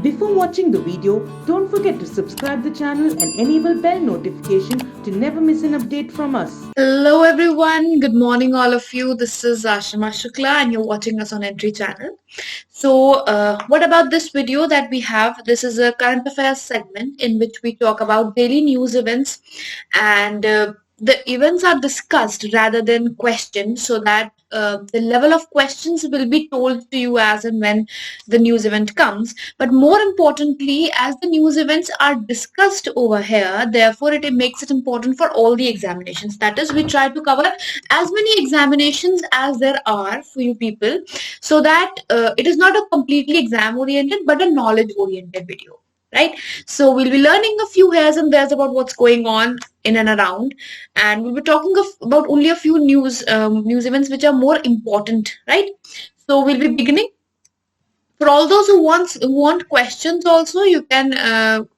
Before watching the video, don't forget to subscribe the channel and enable bell notification to never miss an update from us. Hello everyone, good morning all of you. This is Ashima Shukla and you're watching us on Entry channel. So what about this video that we have? This is a current affairs segment in which we talk about daily news events and the events are discussed rather than questioned so that the level of questions will be told to you as and when the news event comes. But more importantly, as the news events are discussed over here, therefore it makes it important for all the examinations. That is, we try to cover as many examinations as there are for you people so that it is not a completely exam oriented but a knowledge oriented video. Right, so we'll be learning a few heres and theres about what's going on in and around, and we'll be talking about only a few news events which are more important. Right, so we'll be beginning. For all those who want questions also, you can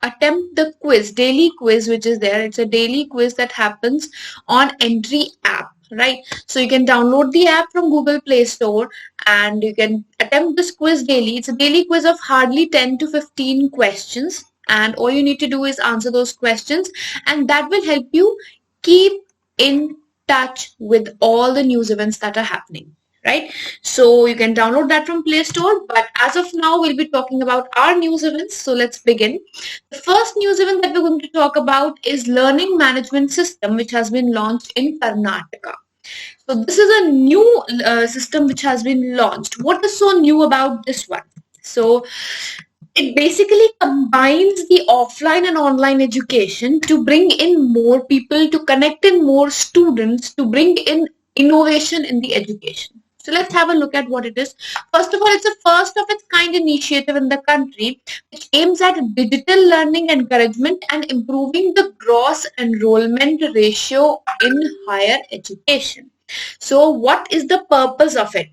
attempt the quiz, daily quiz, which is there. It's a daily quiz that happens on Entry app, right? So you can download the app from Google Play Store and you can attempt this quiz daily. It's a daily quiz of hardly 10 to 15 questions, and all you need to do is answer those questions, and that will help you keep in touch with all the news events that are happening. Right, so you can download that from Play Store, but as of now we'll be talking about our news events. So let's begin. The first news event that we're going to talk about is learning management system, which has been launched in Karnataka. So this is a new system which has been launched. What is so new about this one? So it basically combines the offline and online education to bring in more people, to connect in more students, to bring in innovation in the education. So let's have a look at what it is. First of all, it's a first of its kind initiative in the country which aims at digital learning encouragement and improving the gross enrollment ratio in higher education. So what is the purpose of it?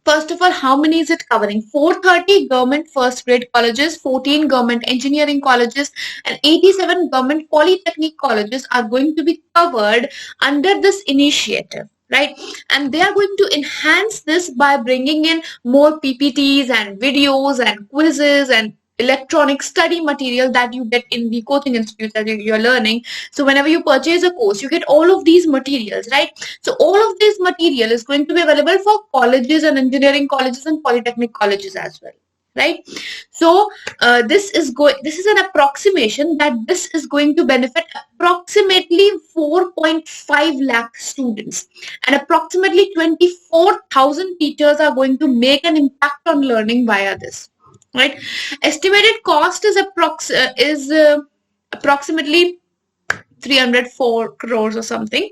First of all, how many is it covering? 430 government first grade colleges, 14 government engineering colleges, and 87 government polytechnic colleges are going to be covered under this initiative. Right, and they are going to enhance this by bringing in more PPTs and videos and quizzes and electronic study material that you get in the coaching institutes that you're learning. So whenever you purchase a course, you get all of these materials, right? So all of this material is going to be available for colleges and engineering colleges and polytechnic colleges as well. Right, so this is an approximation that this is going to benefit approximately 4.5 lakh students, and approximately 24,000 teachers are going to make an impact on learning via this. Right, estimated cost is approximately 304 crores or something,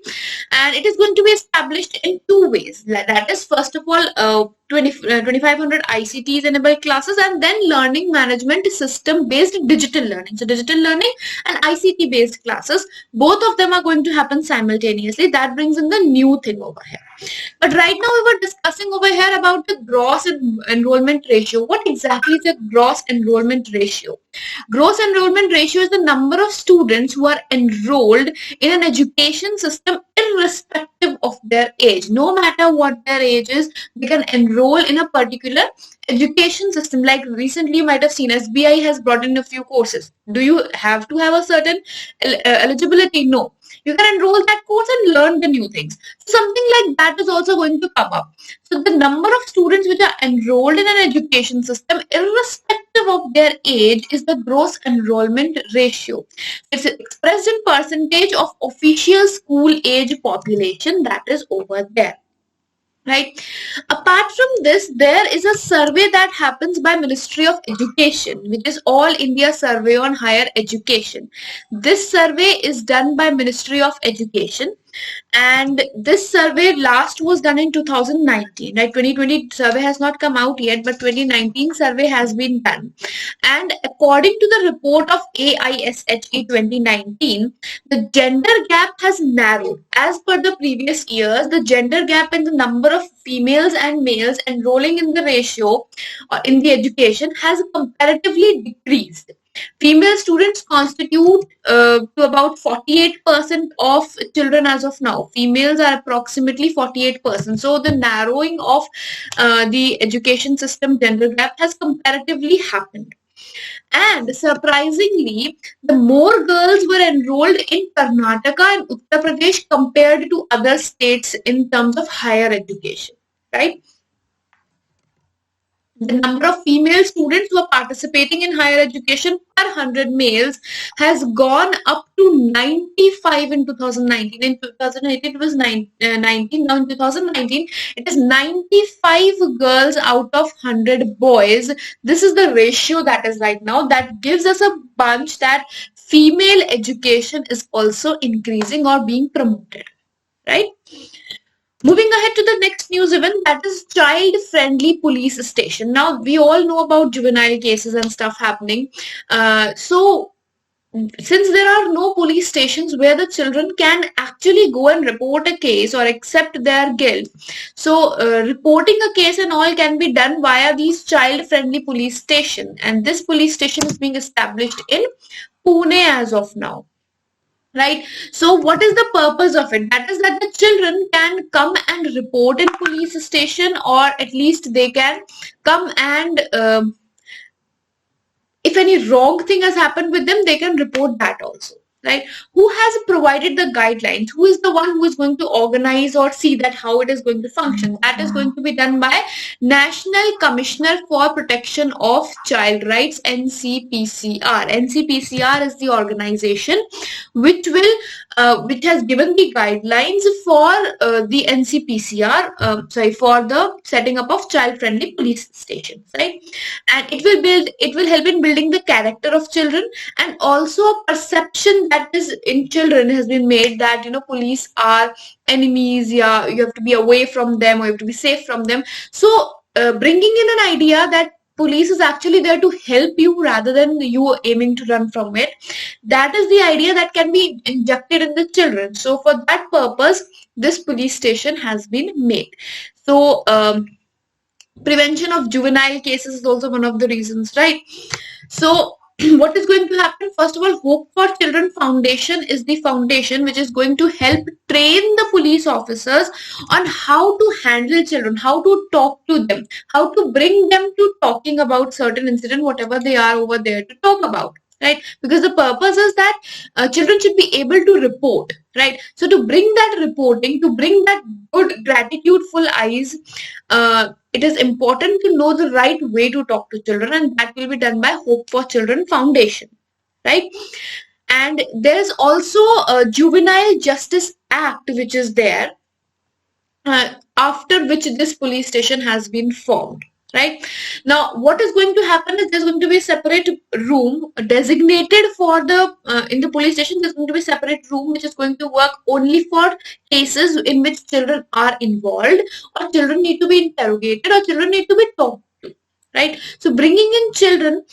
and it is going to be established in two ways. That is, first of all, 2500 ICTs enabled classes, and then learning management system based digital learning. So digital learning and ICT based classes, both of them are going to happen simultaneously. That brings in the new thing over here. But right now we were discussing over here about the gross enrollment ratio. What exactly is a gross enrollment ratio? Gross enrollment ratio is the number of students who are enrolled in an education system irrespective of their age. No matter what their age is, they can enroll in a particular education system. Like recently you might have seen SBI has brought in a few courses. Do you have to have a certain eligibility? No. You can enroll that course and learn the new things. Something like that is also going to come up. So the number of students which are enrolled in an education system, irrespective of their age, is the gross enrollment ratio. It's expressed in percentage of official school age population that is over there. Right. Apart from this, there is a survey that happens by Ministry of Education, which is All India Survey on Higher Education. This survey is done by Ministry of Education, and this survey last was done in 2019. Right, 2020 survey has not come out yet, but 2019 survey has been done. And according to the report of AISHE 2019, the gender gap has narrowed. As per the previous years, the gender gap in the number of females and males enrolling in the ratio in the education has comparatively decreased. Female students constitute to about 48% of children as of now. Females are approximately 48%. So the narrowing of the education system gender gap has comparatively happened. And surprisingly, the more girls were enrolled in Karnataka and Uttar Pradesh compared to other states in terms of higher education, right? The number of female students who are participating in higher education per 100 males has gone up to 95 in 2019. In 2018, it was 19. Now in 2019, it is 95 girls out of 100 boys. This is the ratio that is right now. That gives us a bunch that female education is also increasing or being promoted, right? Moving ahead to the next news event, that is child-friendly police station. Now, we all know about juvenile cases and stuff happening. So, since there are no police stations where the children can actually go and report a case or accept their guilt, so reporting a case and all can be done via these child-friendly police station. And this police station is being established in Pune as of now. Right. So what is the purpose of it? That is that the children can come and report in police station, or at least they can come and if any wrong thing has happened with them, they can report that also. Right? Who has provided the guidelines? Who is the one who is going to organize or see that how it is going to function? That is going to be done by National Commissioner for Protection of Child Rights, NCPCR. NCPCR is the organization which has given the guidelines for the NCPCR, for the setting up of child-friendly police stations, right? And it will help in building the character of children, and also a perception that is in children has been made that police are enemies. Yeah, you have to be away from them, or you have to be safe from them. So bringing in an idea that police is actually there to help you rather than you aiming to run from it, that is the idea that can be injected in the children. So for that purpose, this police station has been made. So prevention of juvenile cases is also one of the reasons, right? So what is going to happen? First of all, Hope for Children Foundation is the foundation which is going to help train the police officers on how to handle children, how to talk to them, how to bring them to talking about certain incident, whatever they are over there to talk about. Right? Because the purpose is that children should be able to report, right? So to bring that reporting, to bring that good gratitudeful eyes, it is important to know the right way to talk to children, and that will be done by Hope for Children Foundation, right? And there is also a Juvenile Justice Act which is there, after which this police station has been formed. Right now, what is going to happen is there's going to be a separate room designated for the in the police station. There's going to be a separate room which is going to work only for cases in which children are involved, or children need to be interrogated, or children need to be talked to. Right. So bringing in children,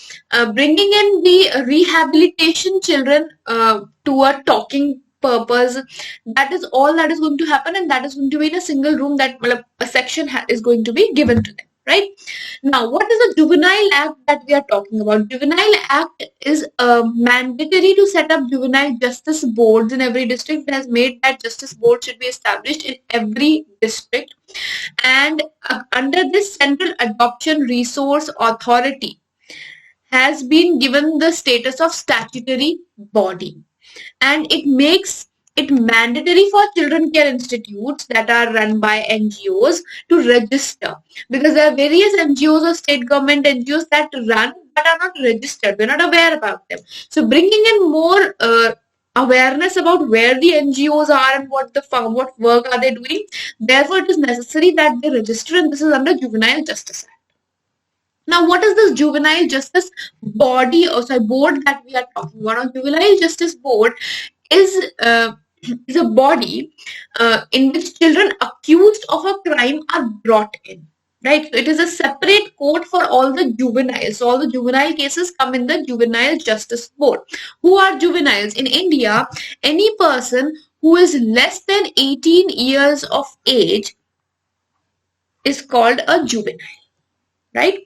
bringing in the rehabilitation children to a talking purpose, that is all that is going to happen, and that is going to be in a single room. That a section is going to be given to them. Right now, what is the Juvenile Act that we are talking about? Juvenile Act is mandatory to set up juvenile justice boards in every district. It has made that justice board should be established in every district, and under this Central Adoption Resource Authority has been given the status of statutory body, and it makes it mandatory for children care institutes that are run by NGOs to register, because there are various NGOs or state government NGOs that run but are not registered. We're not aware about them. So bringing in more awareness about where the NGOs are and what work are they doing. Therefore, it is necessary that they register, and this is under Juvenile Justice Act. Now, what is this Juvenile Justice Body, or board that we are talking about? A Juvenile Justice Board is a body in which children accused of a crime are brought in. Right, so it is a separate court for all the juveniles. So all the juvenile cases come in the Juvenile Justice Board. Who are juveniles? In India, any person who is less than 18 years of age is called a juvenile. Right?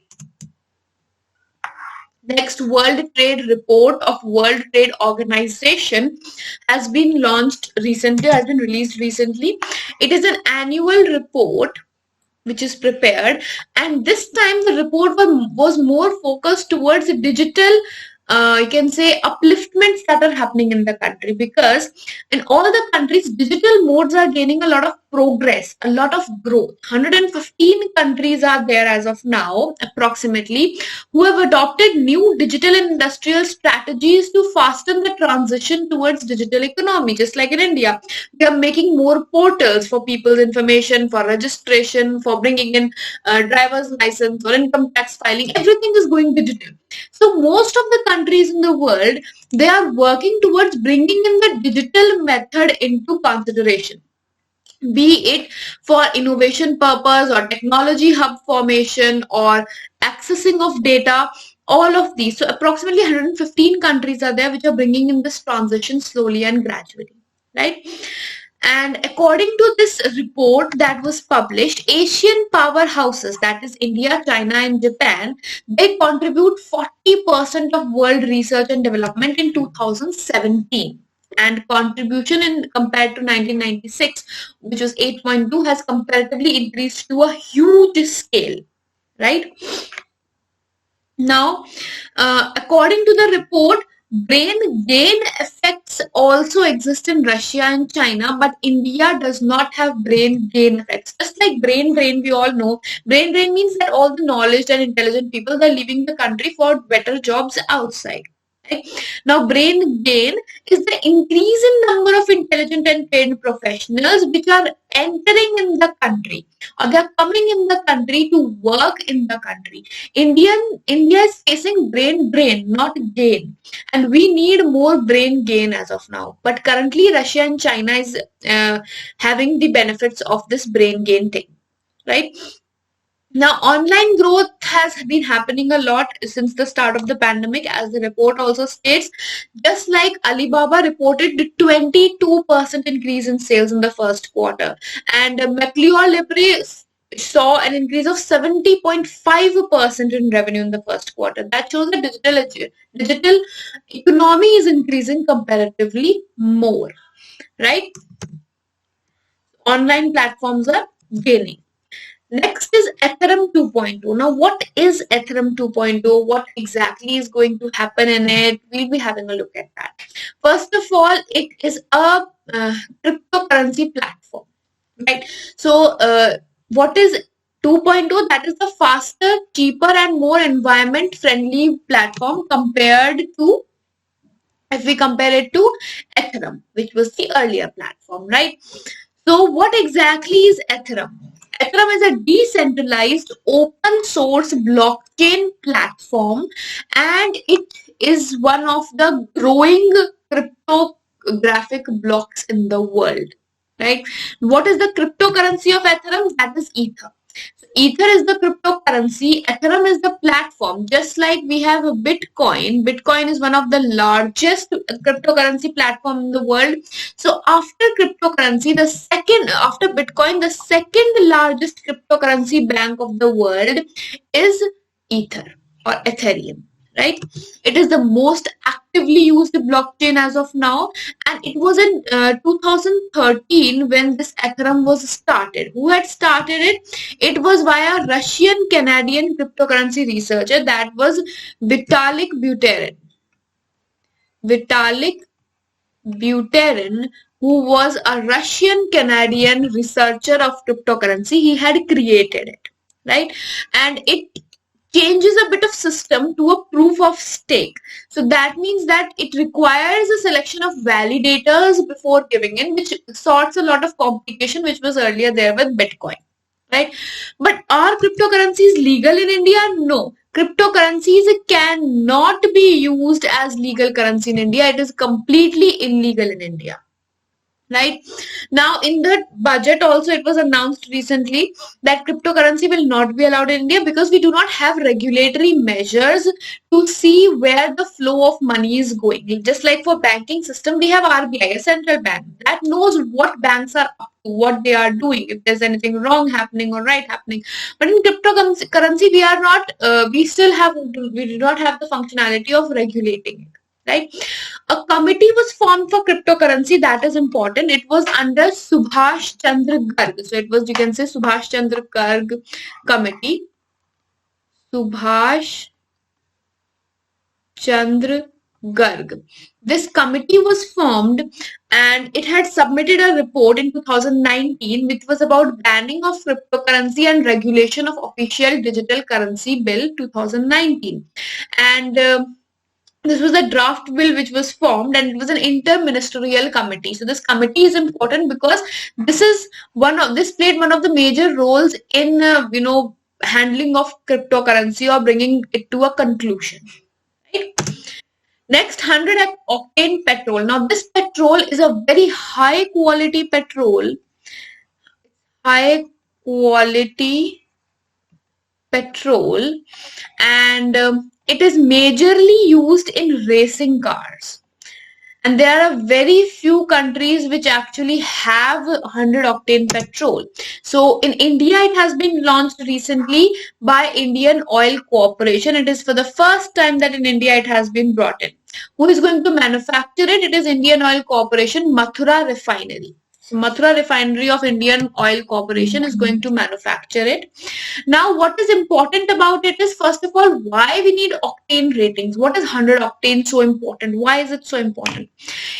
Next, World Trade Report of World Trade Organization has been launched recently, has been released recently. It is an annual report which is prepared, and this time the report was more focused towards the digital, you can say, upliftments that are happening in the country, because in all the countries digital modes are gaining a lot of progress, a lot of growth. 115 countries are there as of now approximately, who have adopted new digital and industrial strategies to fasten the transition towards digital economy. Just like in India, we are making more portals for people's information, for registration, for bringing in driver's license or income tax filing. Everything is going digital. So most of the countries in the world, they are working towards bringing in the digital method into consideration, be it for innovation purpose or technology hub formation or accessing of data, all of these. So approximately 115 countries are there which are bringing in this transition slowly and gradually, right? And according to this report that was published, Asian powerhouses, that is India, China, and Japan, they contribute 40% of world research and development in 2017. And contribution in compared to 1996, which was 8.2, has comparatively increased to a huge scale, right? Now, according to the report, brain gain effects also exist in Russia and China, but India does not have brain gain effects. Just like brain drain, we all know, brain drain means that all the knowledge and intelligent people are leaving the country for better jobs outside. Right? Now, brain gain is the increase in number of intelligent and trained professionals which are entering in the country, or they are coming in the country to work in the country. India is facing brain drain, not gain, and we need more brain gain as of now. But currently, Russia and China is having the benefits of this brain gain thing, right? Now, online growth has been happening a lot since the start of the pandemic, as the report also states. Just like Alibaba reported the 22% increase in sales in the first quarter, and McLeod Libre saw an increase of 70.5% in revenue in the first quarter. That shows that digital economy is increasing comparatively more, right? Online platforms are gaining. Next is Ethereum 2.0. Now, what is Ethereum 2.0? What exactly is going to happen in it? We'll be having a look at that. First of all, it is a cryptocurrency platform, right? So, what is 2.0? That is the faster, cheaper, and more environment-friendly platform compared to, if we compare it to Ethereum, which was the earlier platform, right? So, what exactly is Ethereum? Ethereum is a decentralized open source blockchain platform, and it is one of the growing cryptographic blocks in the world, right? What is the cryptocurrency of Ethereum? That is Ether. So Ether is the cryptocurrency. Ethereum is the platform. Just like we have a Bitcoin. Bitcoin is one of the largest cryptocurrency platform in the world. So after cryptocurrency, after Bitcoin, the second largest cryptocurrency bank of the world is Ether or Ethereum, right? It is the most actively used blockchain as of now, and it was in 2013 when this Ethereum was started. Who had started it? It was via Russian-Canadian cryptocurrency researcher, that was Vitalik Buterin. Vitalik Buterin, who was a Russian-Canadian researcher of cryptocurrency, he had created it, right? And it changes a bit of system to a proof of stake. So that means that it requires a selection of validators before giving in, which sorts a lot of complication which was earlier there with Bitcoin, right? But are cryptocurrencies legal in India? No. Cryptocurrencies cannot be used as legal currency in India. It is completely illegal in India. Right now, in the budget also, it was announced recently that cryptocurrency will not be allowed in India because we do not have regulatory measures to see where the flow of money is going. Just like for banking system, we have RBI, a central bank, that knows what banks are up to, what they are doing, if there's anything wrong happening or right happening. But in cryptocurrency, we do not have the functionality of regulating it. right? A committee was formed for cryptocurrency. That is important. It was under Subhash Chandra Garg. So it was, you can say, Subhash Chandra Garg committee. Subhash Chandra Garg. This committee was formed and it had submitted a report in 2019 which was about banning of cryptocurrency and regulation of official digital currency bill 2019. And this was a draft bill which was formed and it was an interministerial committee. So this committee is important because this played one of the major roles in handling of cryptocurrency or bringing it to a conclusion. Right? Next, 100 octane petrol. Now this petrol is a very high quality petrol. High quality petrol, and it is majorly used in racing cars. And there are very few countries which actually have 100 octane petrol. So in India, it has been launched recently by Indian Oil Corporation. It is for the first time that in India it has been brought in. Who is going to manufacture it? It is Indian Oil Corporation, Mathura Refinery. Mathura Refinery of Indian Oil Corporation is going to manufacture it. Now, what is important about it is, first of all, why we need octane ratings. What is 100 octane so important? Why is it so important?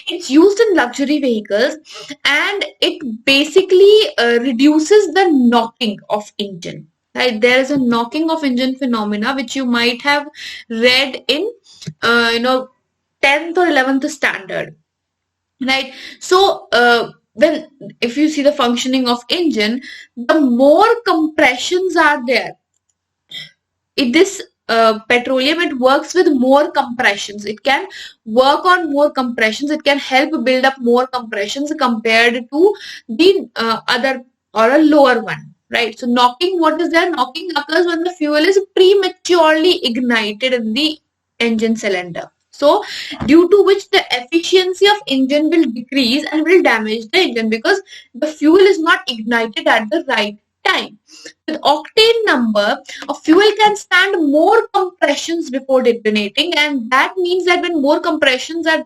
It's used in luxury vehicles and it basically reduces the knocking of engine. Right? There is a knocking of engine phenomena which you might have read in 10th or 11th standard. Right? So, if you see the functioning of engine, the more compressions are there. This petroleum, it works with more compressions. It can work on more compressions. It can help build up more compressions compared to the other or a lower one. Right? So knocking, what is there? Knocking occurs when the fuel is prematurely ignited in the engine cylinder. So due to which the efficiency of engine will decrease and will damage the engine because the fuel is not ignited at the right time. With octane number, a fuel can stand more compressions before detonating, and that means that when more compressions are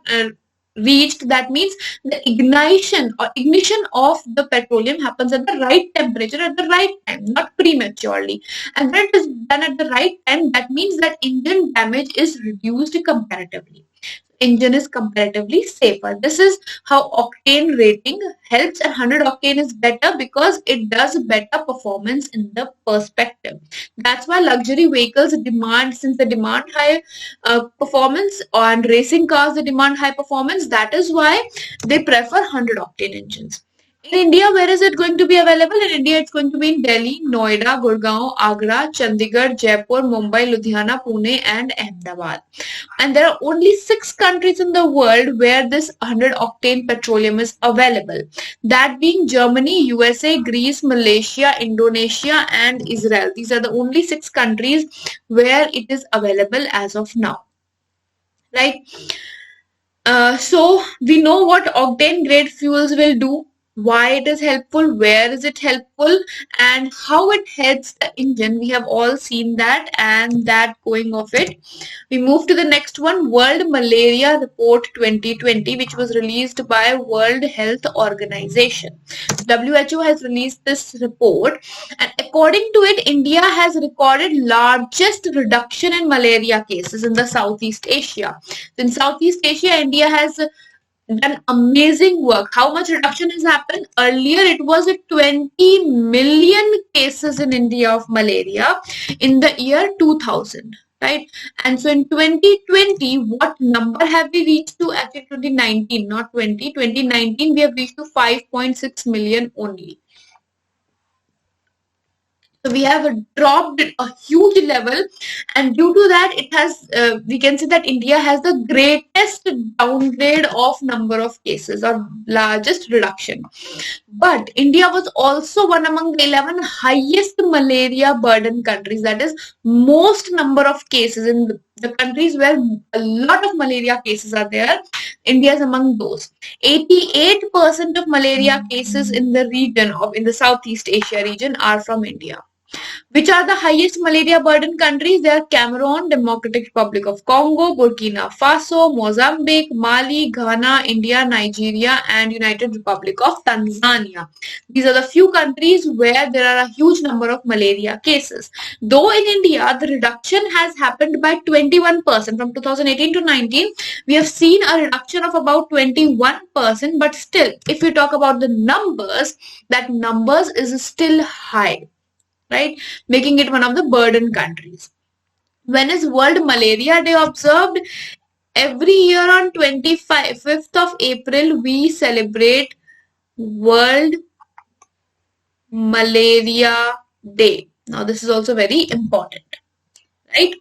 reached, that means the ignition of the petroleum happens at the right temperature at the right time, not prematurely. And when it is done at the right time, that means that engine damage is reduced comparatively. Engine is comparatively safer. This is how octane rating helps, and 100 octane is better because it does better performance in the perspective. That's why luxury vehicles demand, since they demand high performance, and racing cars they demand high performance, that is why they prefer 100 octane engines. In India, where is it going to be available? In India, it's going to be in Delhi, Noida, Gurgaon, Agra, Chandigarh, Jaipur, Mumbai, Ludhiana, Pune, and Ahmedabad. And there are only 6 countries in the world where this 100 octane petroleum is available. That being Germany, USA, Greece, Malaysia, Indonesia, and Israel. These are the only 6 countries where it is available as of now. Right? So we know what octane grade fuels will do, why it is helpful, where is it helpful, and how it helps the engine. We have all seen that and that going of it. We move to the next one, World Malaria Report 2020, which was released by World Health Organization. WHO has released this report, and according to it, India has recorded largest reduction in malaria cases in the Southeast Asia. In Southeast Asia, India has done amazing work. How much reduction has happened? Earlier, it was 20 million cases in India of malaria in the year 2000. Right? And so in 2020, what number have we reached to? Actually, 2019, not 20. 2019, we have reached to 5.6 million only. So we have dropped a huge level, and due to that, it has we can say that India has the greatest downgrade of number of cases or largest reduction. But India was also one among the 11 highest malaria burden countries. That is, most number of cases in the countries where a lot of malaria cases are there. India is among those. 88% of malaria cases in the region in the Southeast Asia region are from India. Which are the highest malaria burden countries? They are Cameroon, Democratic Republic of Congo, Burkina Faso, Mozambique, Mali, Ghana, India, Nigeria, and United Republic of Tanzania. These are the few countries where there are a huge number of malaria cases. Though in India, the reduction has happened by 21% from 2018 to 19. We have seen a reduction of about 21%, but still, if we talk about the numbers, that numbers is still high, right? Making it one of the burden countries. When is World Malaria Day observed? Every year on 5th of April, we celebrate World Malaria Day. Now, this is also very important, right?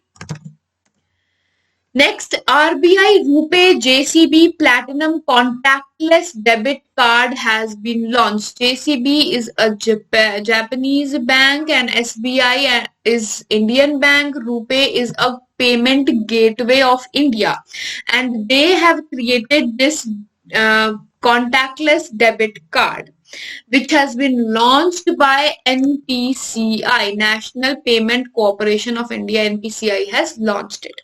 Next, RBI RuPay JCB Platinum Contactless Debit Card has been launched. JCB is a Japanese bank and SBI is Indian bank. RuPay is a payment gateway of India, and they have created this contactless debit card, which has been launched by NPCI, National Payment Corporation of India. NPCI has launched it.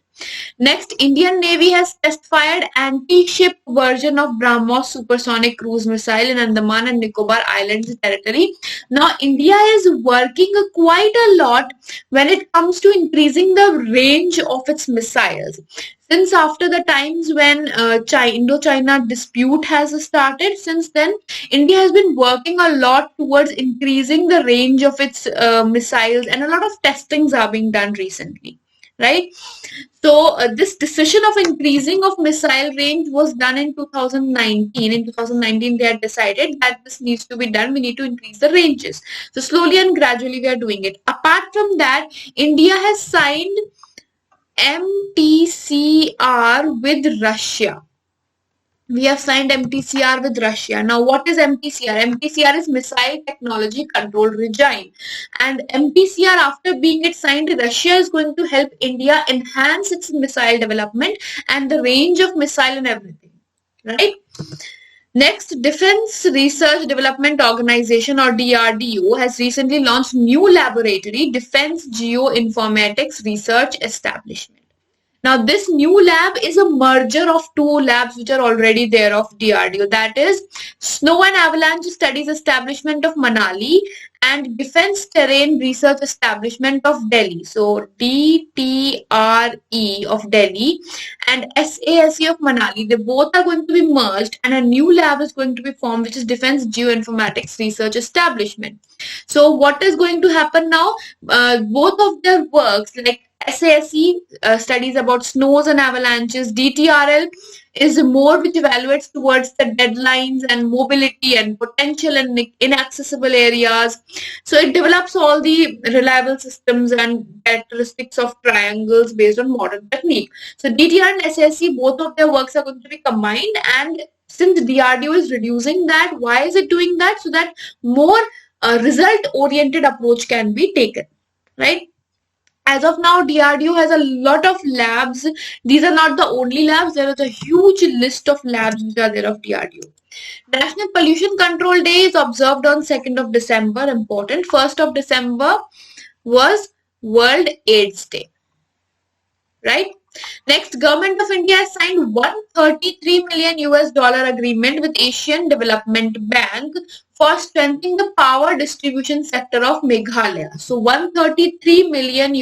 Next, Indian Navy has test-fired anti-ship version of BrahMos supersonic cruise missile in Andaman and Nicobar Islands territory. Now, India is working quite a lot when it comes to increasing the range of its missiles. Since after the times when Indo-China dispute has started, since then, India has been working a lot towards increasing the range of its missiles, and a lot of testings are being done recently, right? So this decision of increasing of missile range was done in 2019. In 2019, they had decided that this needs to be done. We need to increase the ranges. So slowly and gradually we are doing it. Apart from that, India has signed MTCR with Russia. We have signed MTCR with Russia. Now, what is MTCR? MTCR is Missile Technology Control Regime. And MTCR, after being it signed, Russia is going to help India enhance its missile development and the range of missile and everything, right? Next, Defense Research Development Organization or DRDO has recently launched new laboratory, Defense Geoinformatics Research Establishment. Now, this new lab is a merger of two labs which are already there of DRDO. That is Snow and Avalanche Studies Establishment of Manali and Defense Terrain Research Establishment of Delhi. So, DTRE of Delhi and SASE of Manali. They both are going to be merged and a new lab is going to be formed, which is Defense Geoinformatics Research Establishment. So, what is going to happen now? Both of their works, like SASE studies about snows and avalanches. DTRL is more which evaluates towards the deadlines and mobility and potential and inaccessible areas. So it develops all the reliable systems and characteristics of triangles based on modern technique. So DTR and SASE, both of their works are going to be combined, and since DRDO is reducing that, why is it doing that? So that more result-oriented approach can be taken, right? As of now, DRDO has a lot of labs. These are not the only labs. There is a huge list of labs which are there of DRDO. National Pollution Control Day is observed on 2nd of December. Important. 1st of December was World AIDS Day. Right? Next, Government of India has signed $133 million agreement with Asian Development Bank for strengthening the power distribution sector of Meghalaya. So $133 million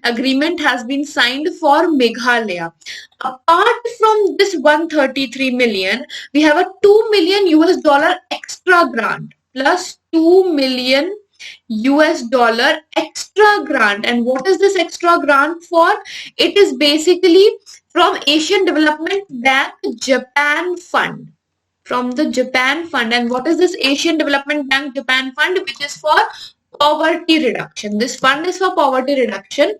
agreement has been signed for Meghalaya. Apart from this $133 million, we have a $2 million extra grant plus $2 million extra grant. And what is this extra grant for? It is basically from Asian Development Bank Japan Fund. From the Japan Fund. And what is this Asian Development Bank Japan Fund? Which is for poverty reduction. This fund is for poverty reduction,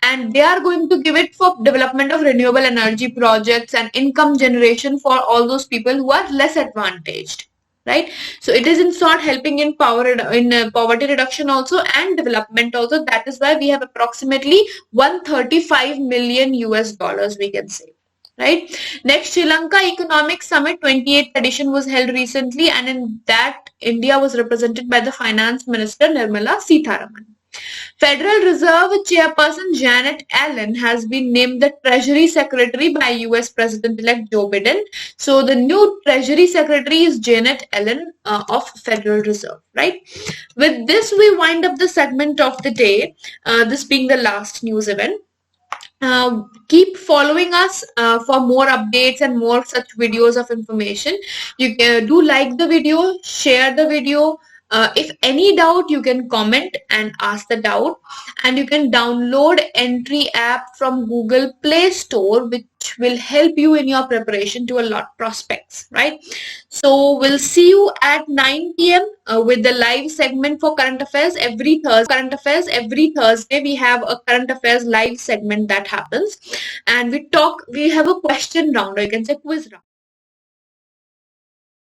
and they are going to give it for development of renewable energy projects and income generation for all those people who are less advantaged. Right, so it is in short helping in poverty reduction also and development also. That is why we have approximately $135 million we can say. right? Next, Sri Lanka Economic Summit 28th edition was held recently, and in that India was represented by the Finance Minister Nirmala Sitharaman. Federal Reserve Chairperson Janet Yellen has been named the Treasury Secretary by US President-elect Joe Biden. So the new Treasury Secretary is Janet Yellen of Federal Reserve, right? With this, we wind up the segment of the day, this being the last news event. Keep following us for more updates and more such videos of information. You can do like the video, share the video. If any doubt, you can comment and ask the doubt, and you can download Entry app from Google Play Store, which will help you in your preparation to a lot prospects, right? So we'll see you at 9 p.m. With the live segment for current affairs every Thursday. We have a current affairs live segment that happens, and we have a question round, or you can say quiz round.